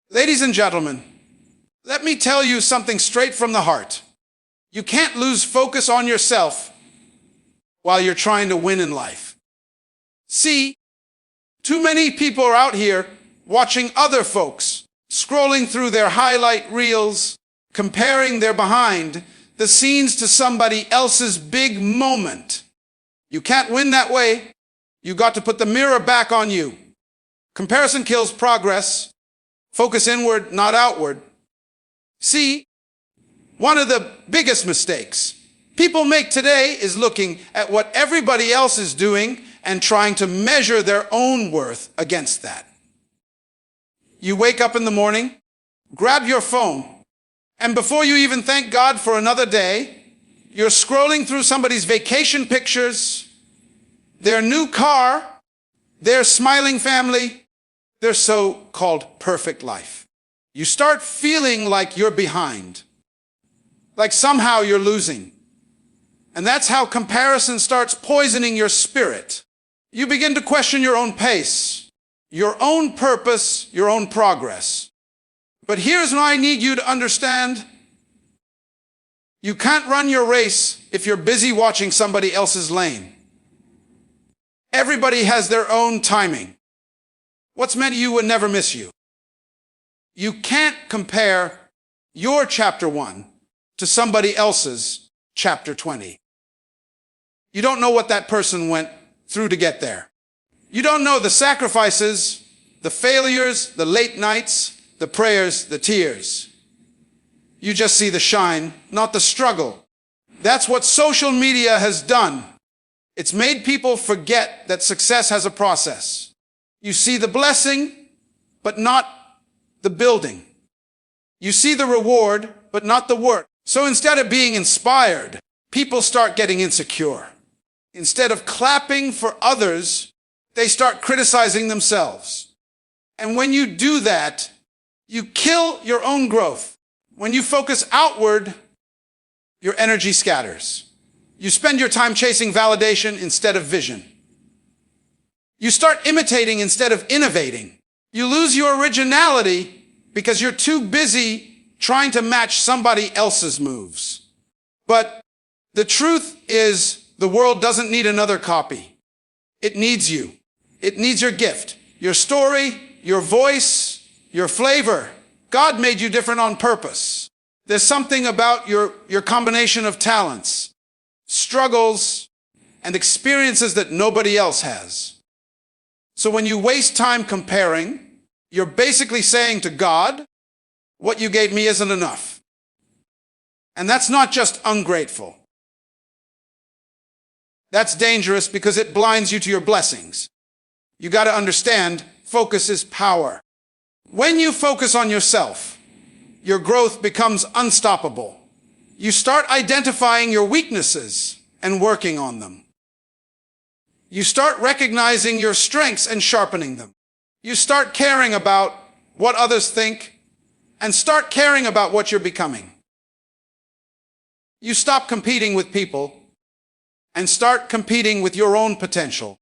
Ladies and gentlemen, let me tell you something straight from the heart. You can't lose focus on yourself while you're trying to win in life. See, too many people are out here watching other folks, scrolling through their highlight reels, comparing their behind the scenes to somebody else's big moment. You can't win that way. You got to put the mirror back on you. Comparison kills progress. Focus inward, not outward. See, one of the biggest mistakes people make today is looking at what everybody else is doing and trying to measure their own worth against that. You wake up in the morning, grab your phone, and before you even thank God for another day, you're scrolling through somebody's vacation pictures, their new car, their smiling family, their so-called perfect life. You start feeling like you're behind, like somehow you're losing. And that's how comparison starts poisoning your spirit. You begin to question your own pace, your own purpose, your own progress. But here's what I need you to understand. You can't run your race if you're busy watching somebody else's lane. Everybody has their own timing. What's meant to you will never miss you. You can't compare your chapter 1 to somebody else's chapter 20. You don't know what that person went through to get there. You don't know the sacrifices, the failures, the late nights, the prayers, the tears. You just see the shine, not the struggle. That's what social media has done. It's made people forget that success has a process. You see the blessing, but not the building. You see the reward, but not the work. So instead of being inspired, people start getting insecure. Instead of clapping for others, they start criticizing themselves. And when you do that, you kill your own growth. When you focus outward, your energy scatters. You spend your time chasing validation instead of vision. You start imitating instead of innovating. You lose your originality because you're too busy trying to match somebody else's moves. But the truth is, the world doesn't need another copy. It needs you. It needs your gift, your story, your voice, your flavor. God made you different on purpose. There's something about your combination of talents, struggles, and experiences that nobody else has. So when you waste time comparing, you're basically saying to God, what you gave me isn't enough. And that's not just ungrateful. That's dangerous because it blinds you to your blessings. You got to understand, focus is power. When you focus on yourself, your growth becomes unstoppable. You start identifying your weaknesses and working on them. You start recognizing your strengths and sharpening them. You start caring about what others think and start caring about what you're becoming. You stop competing with people and start competing with your own potential.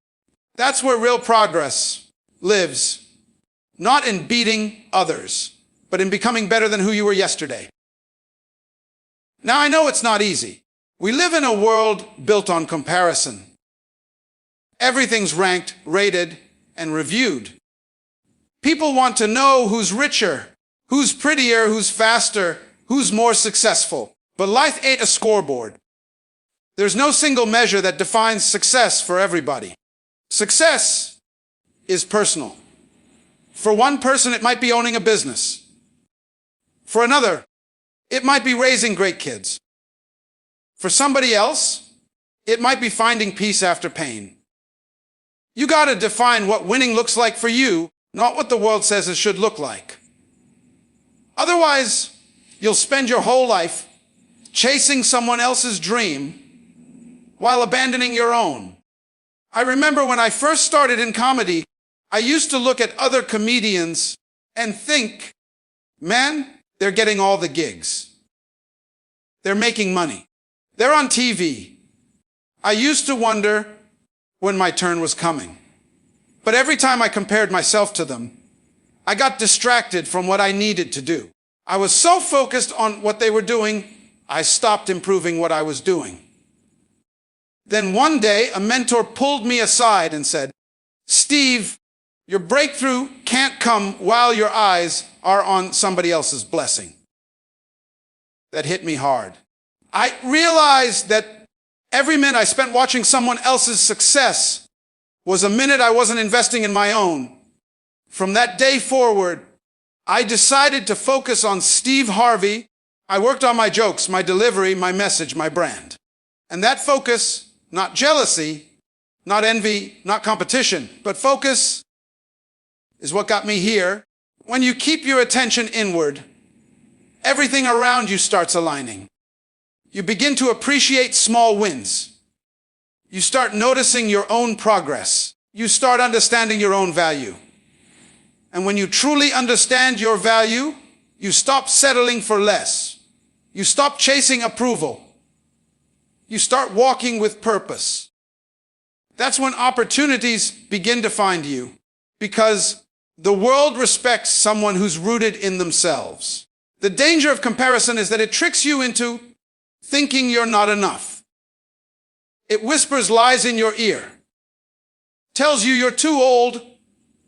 That's where real progress lives, not in beating others, but in becoming better than who you were yesterday. Now, I know it's not easy. We live in a world built on comparison. Everything's ranked, rated, and reviewed. People want to know who's richer, who's prettier, who's faster, who's more successful. But life ain't a scoreboard. There's no single measure that defines success for everybody. Success is personal. For one person, it might be owning a business. For another, it might be raising great kids. For somebody else, it might be finding peace after pain. You got to define what winning looks like for you, not what the world says it should look like. Otherwise, you'll spend your whole life chasing someone else's dream while abandoning your own. I remember when I first started in comedy, I used to look at other comedians and think, man, they're getting all the gigs. They're making money. They're on TV. I used to wonder when my turn was coming. But every time I compared myself to them, I got distracted from what I needed to do. I was so focused on what they were doing, I stopped improving what I was doing. Then one day, a mentor pulled me aside and said, "Steve, your breakthrough can't come while your eyes are on somebody else's blessing." That hit me hard. I realized that every minute I spent watching someone else's success was a minute I wasn't investing in my own. From that day forward, I decided to focus on Steve Harvey. I worked on my jokes, my delivery, my message, my brand. And that focus, not jealousy, not envy, not competition, but focus is what got me here. When you keep your attention inward, everything around you starts aligning. You begin to appreciate small wins. You start noticing your own progress. You start understanding your own value. And when you truly understand your value, you stop settling for less. You stop chasing approval. You start walking with purpose. That's when opportunities begin to find you, because the world respects someone who's rooted in themselves. The danger of comparison is that it tricks you into thinking you're not enough. It whispers lies in your ear, tells you you're too old,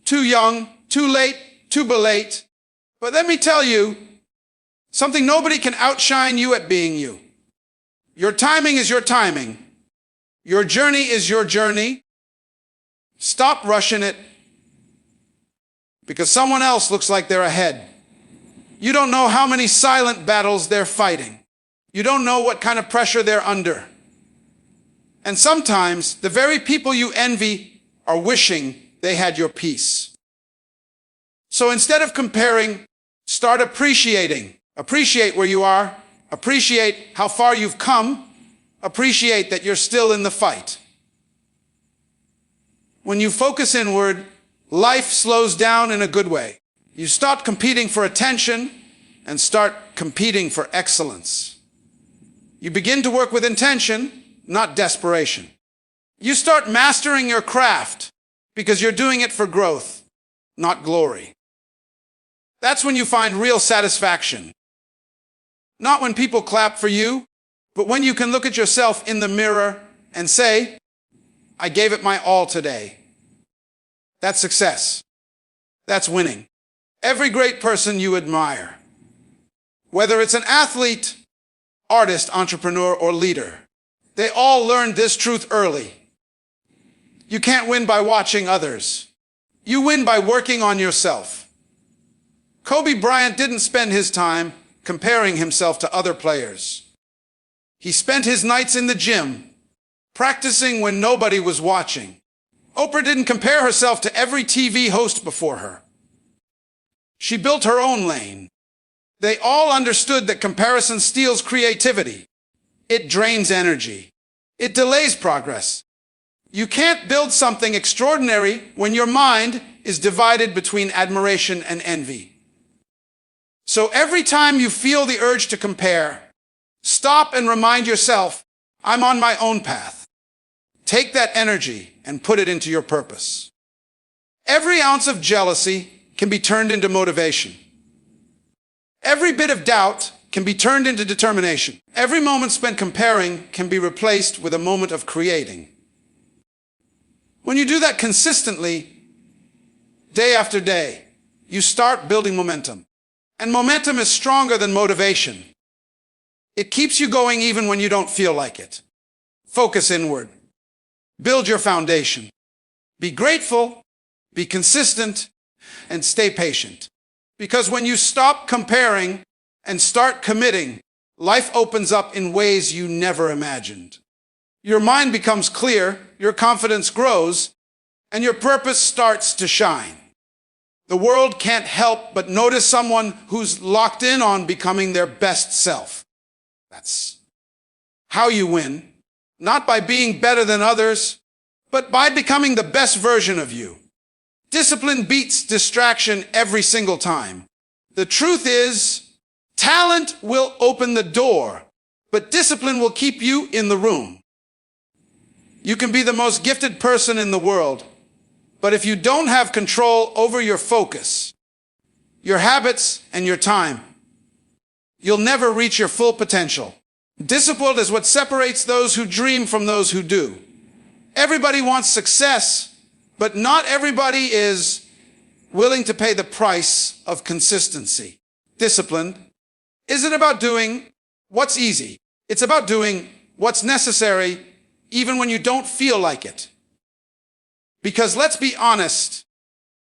too young, too late, too belate. But let me tell you something: nobody can outshine you at being you. Your timing is your timing. Your journey is your journey. Stop rushing it because someone else looks like they're ahead. You don't know how many silent battles they're fighting. You don't know what kind of pressure they're under. And sometimes the very people you envy are wishing they had your peace. So instead of comparing, start appreciating. Appreciate where you are. Appreciate how far you've come. Appreciate that you're still in the fight. When you focus inward, life slows down in a good way. You stop competing for attention and start competing for excellence. You begin to work with intention, not desperation. You start mastering your craft because you're doing it for growth, not glory. That's when you find real satisfaction. Not when people clap for you, but when you can look at yourself in the mirror and say, "I gave it my all today." That's success. That's winning. Every great person you admire, whether it's an athlete, artist, entrepreneur, or leader, they all learned this truth early. You can't win by watching others. You win by working on yourself. Kobe Bryant didn't spend his time comparing himself to other players. He spent his nights in the gym, practicing when nobody was watching. Oprah didn't compare herself to every TV host before her. She built her own lane. They all understood that comparison steals creativity. It drains energy. It delays progress. You can't build something extraordinary when your mind is divided between admiration and envy. So every time you feel the urge to compare, stop and remind yourself, I'm on my own path. Take that energy and put it into your purpose. Every ounce of jealousy can be turned into motivation. Every bit of doubt can be turned into determination. Every moment spent comparing can be replaced with a moment of creating. When you do that consistently, day after day, you start building momentum. And momentum is stronger than motivation. It keeps you going even when you don't feel like it. Focus inward. Build your foundation. Be grateful, be consistent, and stay patient. Because when you stop comparing and start committing, life opens up in ways you never imagined. Your mind becomes clear, your confidence grows, and your purpose starts to shine. The world can't help but notice someone who's locked in on becoming their best self. That's how you win, not by being better than others, but by becoming the best version of you. Discipline beats distraction every single time. The truth is, talent will open the door, but discipline will keep you in the room. You can be the most gifted person in the world, but if you don't have control over your focus, your habits, and your time, you'll never reach your full potential. Discipline is what separates those who dream from those who do. Everybody wants success, but not everybody is willing to pay the price of consistency. Discipline isn't about doing what's easy. It's about doing what's necessary even when you don't feel like it. Because let's be honest,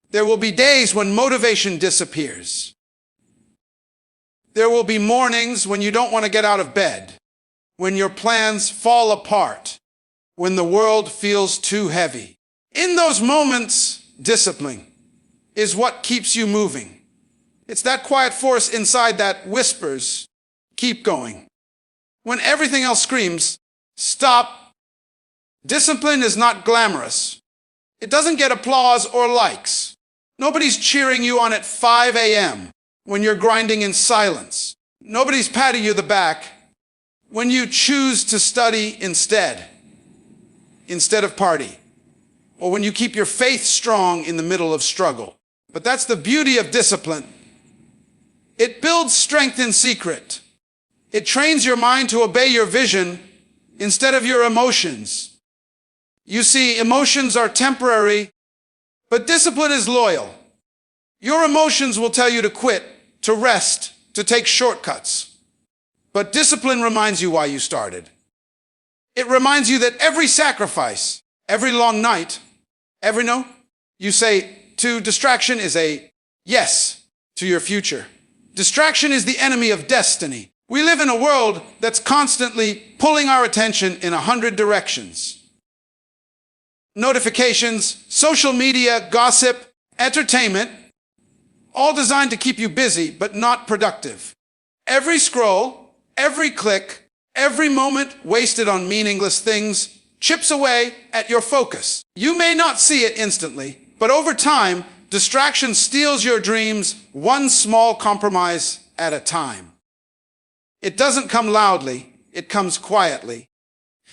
there will be days when motivation disappears. There will be mornings when you don't want to get out of bed, when your plans fall apart, when the world feels too heavy. In those moments, discipline is what keeps you moving. It's that quiet force inside that whispers, keep going. When everything else screams, stop. Discipline is not glamorous. It doesn't get applause or likes. Nobody's cheering you on at 5 a.m. when you're grinding in silence. Nobody's patting you the back when you choose to study instead of party, or when you keep your faith strong in the middle of struggle. But that's the beauty of discipline. It builds strength in secret. It trains your mind to obey your vision instead of your emotions. You see, emotions are temporary, but discipline is loyal. Your emotions will tell you to quit, to rest, to take shortcuts. But discipline reminds you why you started. It reminds you that every sacrifice, every long night, every no you say to distraction is a yes to your future. Distraction is the enemy of destiny. We live in a world that's constantly pulling our attention in 100 directions. Notifications, social media, gossip, entertainment, all designed to keep you busy but not productive. Every scroll, every click, every moment wasted on meaningless things chips away at your focus. You may not see it instantly, but over time, distraction steals your dreams one small compromise at a time. It doesn't come loudly, it comes quietly,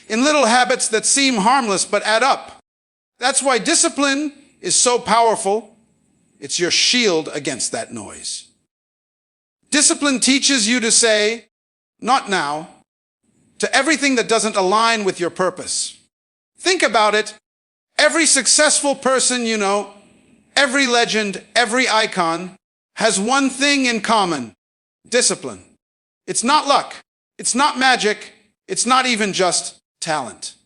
in little habits that seem harmless but add up. That's why discipline is so powerful. It's your shield against that noise. Discipline teaches you to say, not now, to everything that doesn't align with your purpose. Think about it. Every successful person you know, every legend, every icon has one thing in common: discipline. It's not luck. It's not magic. It's not even just talent.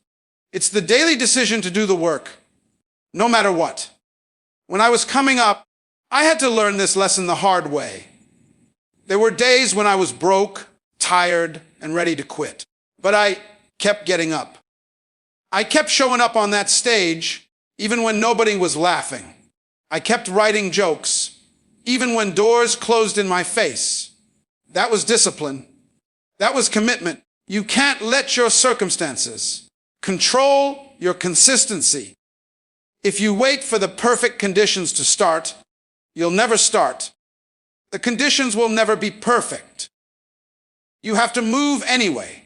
It's the daily decision to do the work, no matter what. When I was coming up, I had to learn this lesson the hard way. There were days when I was broke, tired, and ready to quit. But I kept getting up. I kept showing up on that stage, even when nobody was laughing. I kept writing jokes, even when doors closed in my face. That was discipline. That was commitment. You can't let your circumstances control your consistency. If you wait for the perfect conditions to start, you'll never start. The conditions will never be perfect. You have to move anyway.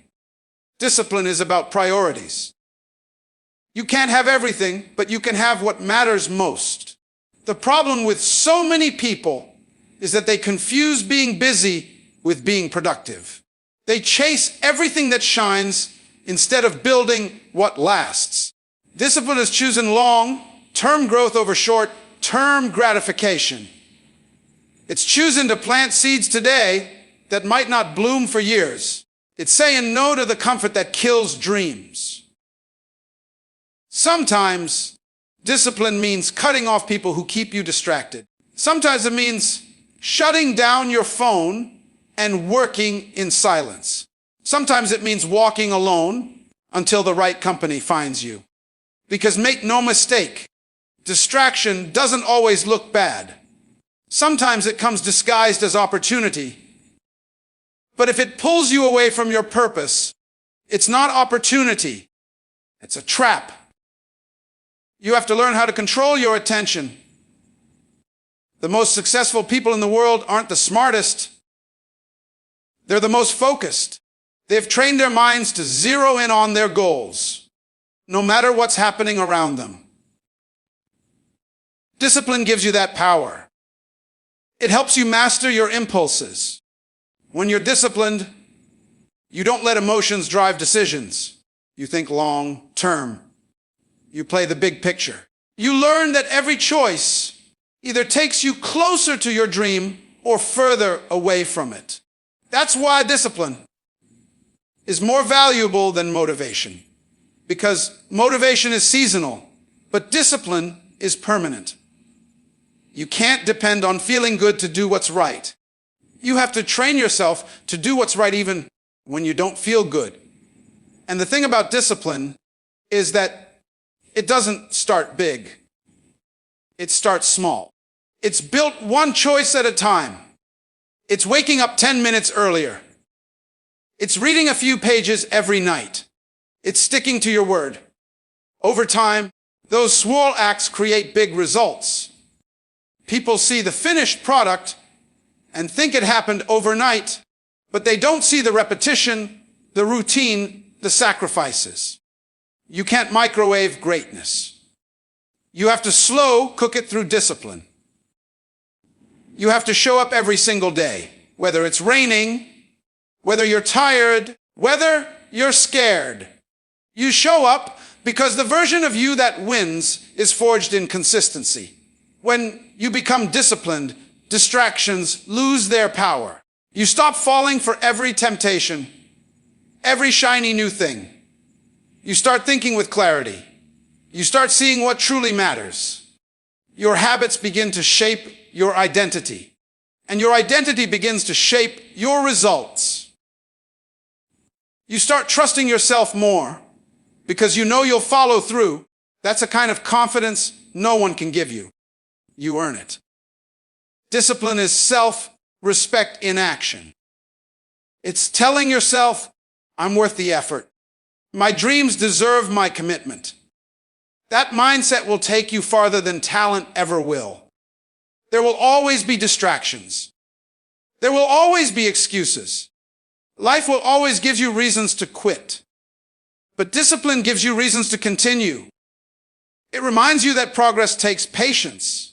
Discipline is about priorities. You can't have everything, but you can have what matters most. The problem with so many people is that they confuse being busy with being productive. They chase everything that shines instead of building what lasts. Discipline is choosing long-term growth over short-term gratification. It's choosing to plant seeds today that might not bloom for years. It's saying no to the comfort that kills dreams. Sometimes discipline means cutting off people who keep you distracted. Sometimes it means shutting down your phone and working in silence. Sometimes it means walking alone until the right company finds you. Because make no mistake, distraction doesn't always look bad. Sometimes it comes disguised as opportunity. But if it pulls you away from your purpose, it's not opportunity, it's a trap. You have to learn how to control your attention. The most successful people in the world aren't the smartest. They're the most focused. They've trained their minds to zero in on their goals, no matter what's happening around them. Discipline gives you that power. It helps you master your impulses. When you're disciplined, you don't let emotions drive decisions. You think long term. You play the big picture. You learn that every choice either takes you closer to your dream or further away from it. That's why discipline is more valuable than motivation. Because motivation is seasonal, but discipline is permanent. You can't depend on feeling good to do what's right. You have to train yourself to do what's right even when you don't feel good. And the thing about discipline is that it doesn't start big. It starts small. It's built one choice at a time. It's waking up 10 minutes earlier. It's reading a few pages every night. It's sticking to your word. Over time, those small acts create big results. People see the finished product and think it happened overnight, but they don't see the repetition, the routine, the sacrifices. You can't microwave greatness. You have to slow cook it through discipline. You have to show up every single day, whether it's raining, whether you're tired, whether you're scared. You show up because the version of you that wins is forged in consistency. When you become disciplined, distractions lose their power. You stop falling for every temptation, every shiny new thing. You start thinking with clarity. You start seeing what truly matters. Your habits begin to shape your identity, and your identity begins to shape your results. You start trusting yourself more because you know you'll follow through. That's a kind of confidence no one can give you. You earn it. Discipline is self-respect in action. It's telling yourself, I'm worth the effort. My dreams deserve my commitment. That mindset will take you farther than talent ever will. There will always be distractions. There will always be excuses. Life will always give you reasons to quit. But discipline gives you reasons to continue. It reminds you that progress takes patience.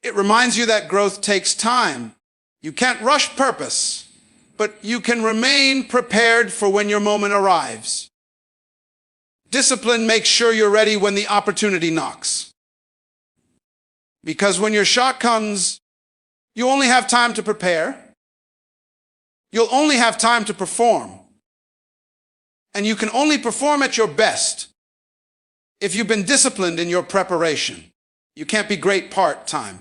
It reminds you that growth takes time. You can't rush purpose, but you can remain prepared for when your moment arrives. Discipline makes sure you're ready when the opportunity knocks. Because when your shot comes, you only have time to prepare. You'll only have time to perform. And you can only perform at your best if you've been disciplined in your preparation. You can't be great part-time.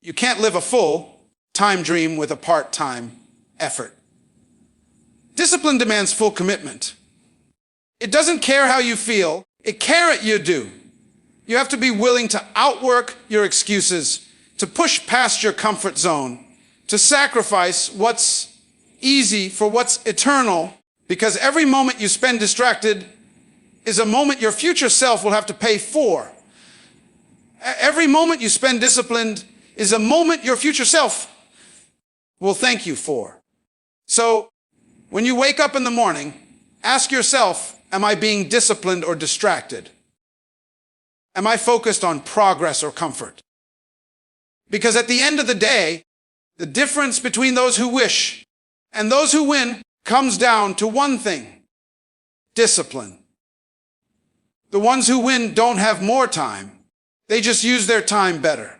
You can't live a full-time dream with a part-time effort. Discipline demands full commitment. It doesn't care how you feel. It cares you do. You have to be willing to outwork your excuses, to push past your comfort zone, to sacrifice what's easy for what's eternal, because every moment you spend distracted is a moment your future self will have to pay for. Every moment you spend disciplined is a moment your future self will thank you for. So, when you wake up in the morning, ask yourself, am I being disciplined or distracted? Am I focused on progress or comfort? Because at the end of the day, the difference between those who wish and those who win comes down to one thing: discipline. The ones who win don't have more time. They just use their time better.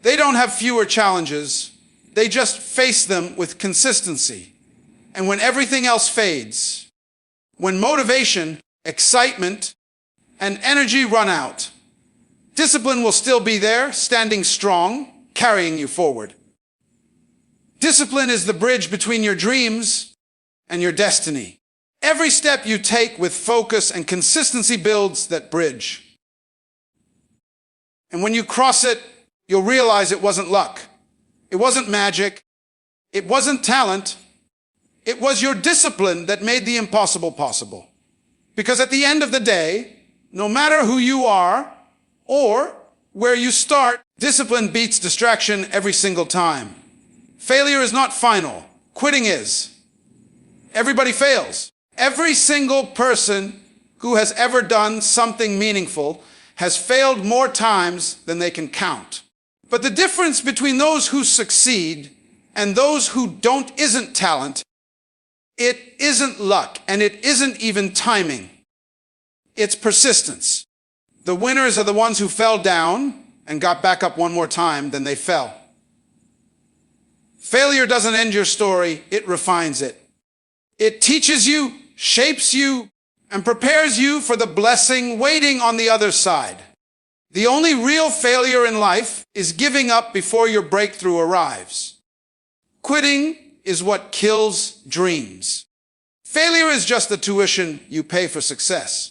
They don't have fewer challenges. They just face them with consistency. And when everything else fades, when motivation, excitement, and energy run out, discipline will still be there, standing strong, carrying you forward. Discipline is the bridge between your dreams and your destiny. Every step you take with focus and consistency builds that bridge. And when you cross it, you'll realize it wasn't luck. It wasn't magic. It wasn't talent. It was your discipline that made the impossible possible. Because at the end of the day, no matter who you are or where you start, discipline beats distraction every single time. Failure is not final. Quitting is. Everybody fails. Every single person who has ever done something meaningful has failed more times than they can count. But the difference between those who succeed and those who don't isn't talent. It isn't luck, and it isn't even timing. It's persistence. The winners are the ones who fell down and got back up one more time than they fell. Failure doesn't end your story, it refines it. It teaches you, shapes you, and prepares you for the blessing waiting on the other side. The only real failure in life is giving up before your breakthrough arrives. Quitting is what kills dreams. Failure is just the tuition you pay for success.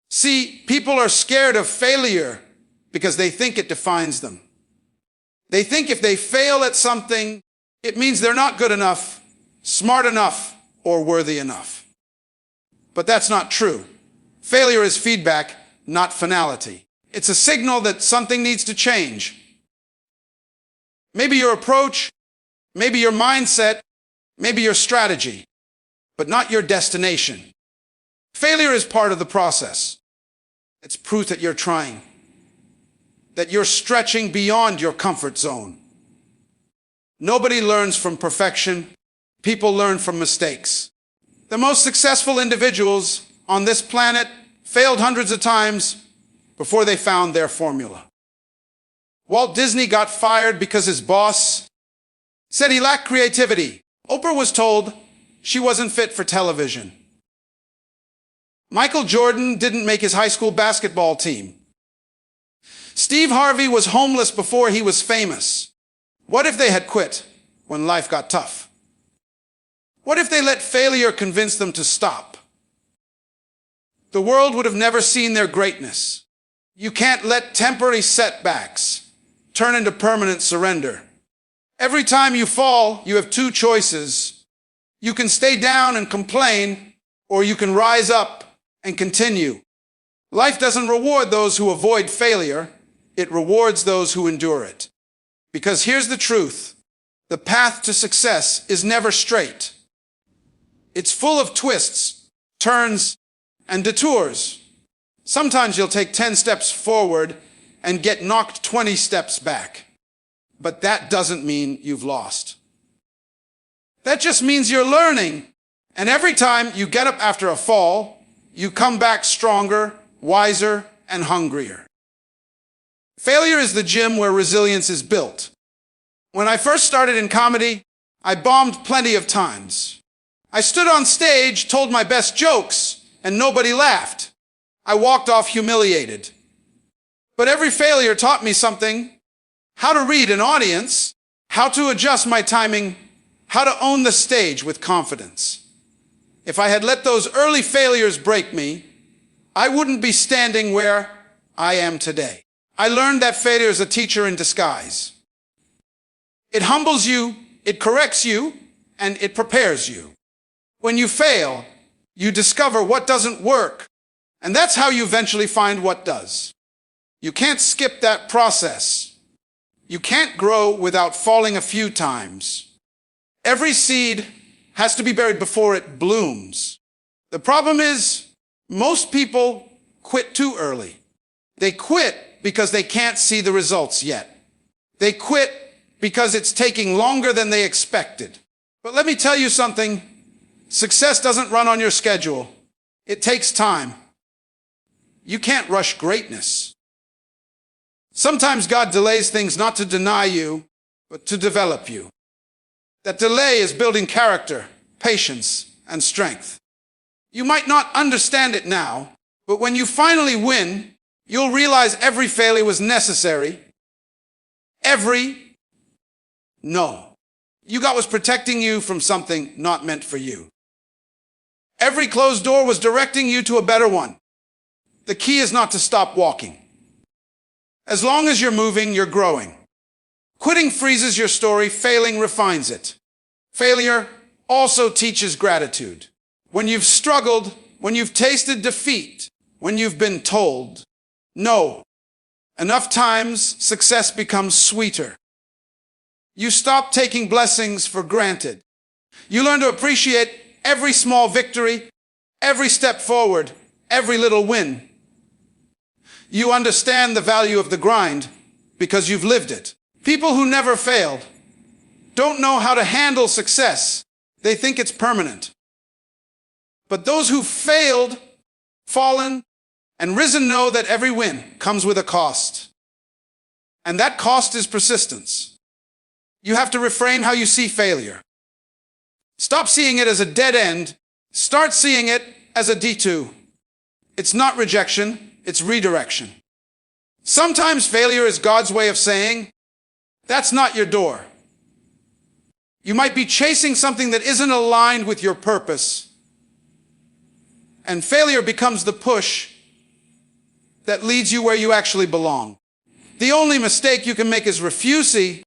See, people are scared of failure because they think it defines them. They think if they fail at something, it means they're not good enough, smart enough, or worthy enough. But that's not true. Failure is feedback, not finality. It's a signal that something needs to change. Maybe your approach, maybe your mindset, maybe your strategy, but not your destination. Failure is part of the process. It's proof that you're trying, that you're stretching beyond your comfort zone. Nobody learns from perfection. People learn from mistakes. The most successful individuals on this planet failed hundreds of times before they found their formula. Walt Disney got fired because his boss said he lacked creativity. Oprah was told she wasn't fit for television. Michael Jordan didn't make his high school basketball team. Steve Harvey was homeless before he was famous. What if they had quit when life got tough? What if they let failure convince them to stop? The world would have never seen their greatness. You can't let temporary setbacks turn into permanent surrender. Every time you fall, you have two choices. You can stay down and complain, or you can rise up and continue. Life doesn't reward those who avoid failure. It rewards those who endure it. Because here's the truth. The path to success is never straight. It's full of twists, turns, and detours. Sometimes you'll take 10 steps forward and get knocked 20 steps back. But that doesn't mean you've lost. That just means you're learning. And every time you get up after a fall, you come back stronger, wiser, and hungrier. Failure is the gym where resilience is built. When I first started in comedy, I bombed plenty of times. I stood on stage, told my best jokes, and nobody laughed. I walked off humiliated. But every failure taught me something: how to read an audience, how to adjust my timing, how to own the stage with confidence. If I had let those early failures break me, I wouldn't be standing where I am today. I learned that failure is a teacher in disguise. It humbles you, it corrects you, and it prepares you. When you fail, you discover what doesn't work, and that's how you eventually find what does. You can't skip that process. You can't grow without falling a few times. Every seed has to be buried before it blooms. The problem is, most people quit too early. They quit because they can't see the results yet. They quit because it's taking longer than they expected. But let me tell you something. Success doesn't run on your schedule. It takes time. You can't rush greatness. Sometimes God delays things not to deny you, but to develop you. That delay is building character, patience, and strength. You might not understand it now, but when you finally win, you'll realize every failure was necessary. Every no you got was protecting you from something not meant for you. Every closed door was directing you to a better one. The key is not to stop walking. As long as you're moving, you're growing. Quitting freezes your story, failing refines it. Failure also teaches gratitude. When you've struggled, when you've tasted defeat, when you've been told no, enough times success becomes sweeter. You stop taking blessings for granted. You learn to appreciate every small victory, every step forward, every little win. You understand the value of the grind because you've lived it. People who never failed don't know how to handle success. They think it's permanent. But those who failed, fallen, and risen know that every win comes with a cost. And that cost is persistence. You have to reframe how you see failure. Stop seeing it as a dead end. Start seeing it as a D2. It's not rejection, it's redirection. Sometimes failure is God's way of saying, that's not your door. You might be chasing something that isn't aligned with your purpose, and failure becomes the push that leads you where you actually belong. The only mistake you can make is refusing